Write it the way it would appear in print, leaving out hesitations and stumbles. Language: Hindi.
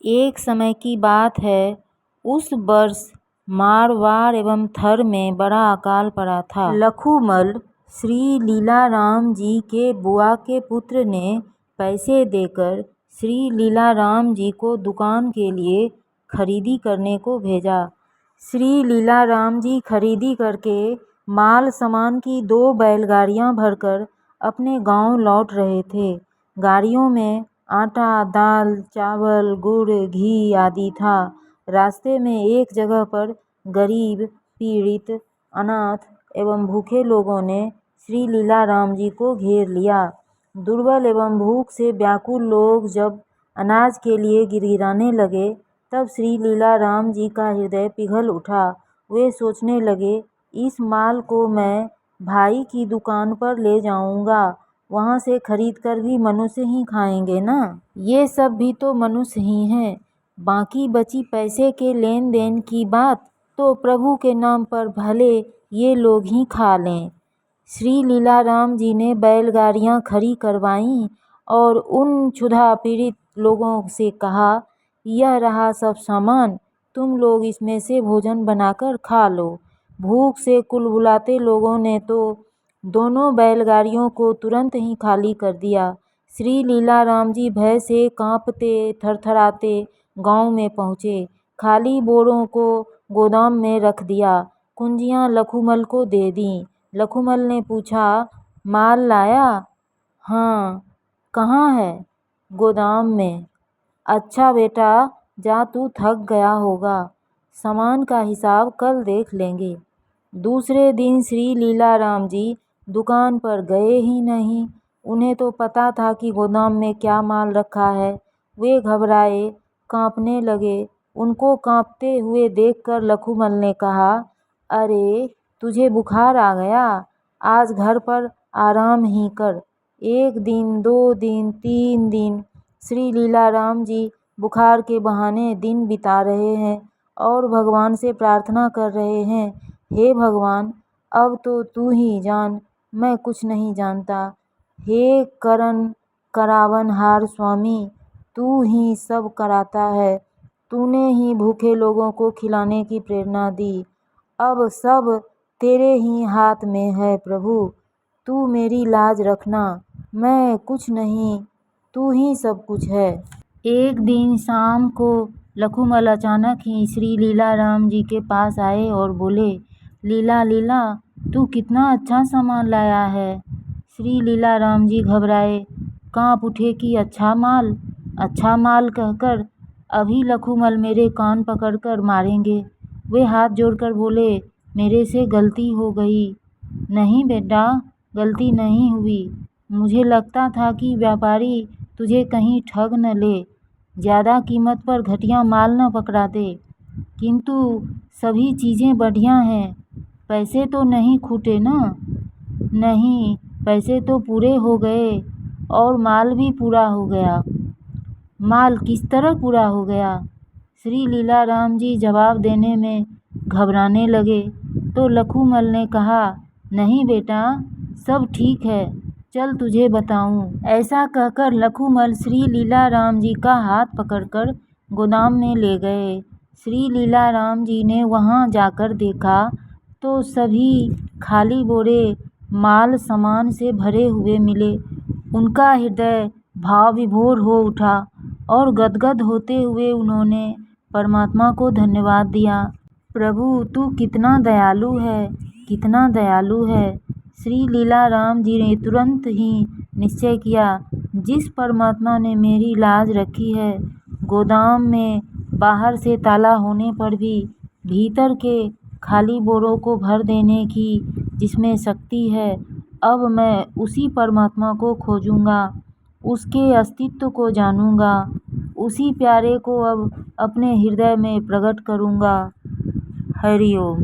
एक समय की बात है, उस वर्ष मारवाड़ एवं थर में बड़ा अकाल पड़ा था। लखुमल श्री लीलाराम जी के बुआ के पुत्र ने पैसे देकर श्री लीलाराम जी को दुकान के लिए खरीदी करने को भेजा। श्री लीलाराम जी खरीदी करके माल सामान की 2 बैलगाड़ियां भरकर अपने गांव लौट रहे थे। गाड़ियों में आटा, दाल, चावल, गुड़, घी आदि था। रास्ते में एक जगह पर गरीब, पीड़ित, अनाथ एवं भूखे लोगों ने श्री लीलाराम जी को घेर लिया। दुर्बल एवं भूख से व्याकुल लोग जब अनाज के लिए गिड़गिड़ाने लगे, तब श्री लीलाराम जी का हृदय पिघल उठा। वे सोचने लगे, इस माल को मैं भाई की दुकान पर ले जाऊंगा, वहाँ से खरीद कर भी मनुष्य ही खाएंगे ना। ये सब भी तो मनुष्य ही हैं। बाकी बची पैसे के लेन देन की बात तो प्रभु के नाम पर भले ये लोग ही खा लें। श्री लीलाराम जी ने बैलगाड़ियाँ खड़ी करवाईं और उन क्षुधा पीड़ित लोगों से कहा, यह रहा सब सामान, तुम लोग इसमें से भोजन बनाकर खा लो। भूख से कुलबुलाते लोगों ने तो दोनों बैलगाड़ियों को तुरंत ही खाली कर दिया। श्री लीलाराम जी भय से कांपते थरथराते गांव में पहुँचे। खाली बोरों को गोदाम में रख दिया। कुंजियाँ लखुमल को दे दीं। लखुमल ने पूछा, माल लाया? हाँ। कहाँ है? गोदाम में। अच्छा बेटा, जा, तू थक गया होगा, सामान का हिसाब कल देख लेंगे। दूसरे दिन श्री लीलाराम जी दुकान पर गए ही नहीं। उन्हें तो पता था कि गोदाम में क्या माल रखा है। वे घबराए, कांपने लगे। उनको कांपते हुए देखकर लखुमल ने कहा, अरे तुझे बुखार आ गया, आज घर पर आराम ही कर। 1 दिन, 2 दिन, 3 दिन श्री लीलाराम जी बुखार के बहाने दिन बिता रहे हैं और भगवान से प्रार्थना कर रहे हैं, हे भगवान, अब तो तू ही जान, मैं कुछ नहीं जानता। हे करन करावनहार स्वामी, तू ही सब कराता है। तूने ही भूखे लोगों को खिलाने की प्रेरणा दी। अब सब तेरे ही हाथ में है प्रभु, तू मेरी लाज रखना। मैं कुछ नहीं, तू ही सब कुछ है। एक दिन शाम को लखुमल अचानक ही श्री लीलाराम जी के पास आए और बोले, लीला लीला, तू कितना अच्छा सामान लाया है। श्री लीलाराम जी घबराए, कांप उठे कि अच्छा माल कहकर अभी लखुमल मेरे कान पकड़कर मारेंगे। वे हाथ जोड़कर बोले, मेरे से गलती हो गई। नहीं बेटा, गलती नहीं हुई। मुझे लगता था कि व्यापारी तुझे कहीं ठग न ले, ज़्यादा कीमत पर घटिया माल न पकड़ा दे। किंतु सभी चीज़ें बढ़िया हैं। पैसे तो नहीं खूटे ना? नहीं, पैसे तो पूरे हो गए और माल भी पूरा हो गया। माल किस तरह पूरा हो गया? श्री लीलाराम जी जवाब देने में घबराने लगे तो लखुमल ने कहा, नहीं बेटा, सब ठीक है, चल तुझे बताऊं। ऐसा कहकर लखुमल श्री लीलाराम जी का हाथ पकड़कर गोदाम में ले गए। श्री लीलाराम जी ने वहां जाकर देखा तो सभी खाली बोरे माल सामान से भरे हुए मिले। उनका हृदय भाव विभोर हो उठा और गदगद होते हुए उन्होंने परमात्मा को धन्यवाद दिया। प्रभु, तू कितना दयालु है, कितना दयालु है। श्री लीलाराम जी ने तुरंत ही निश्चय किया, जिस परमात्मा ने मेरी लाज रखी है, गोदाम में बाहर से ताला होने पर भी भीतर के खाली बोरों को भर देने की जिसमें शक्ति है, अब मैं उसी परमात्मा को खोजूंगा, उसके अस्तित्व को जानूंगा, उसी प्यारे को अब अपने हृदय में प्रकट करूंगा। हरि ओम।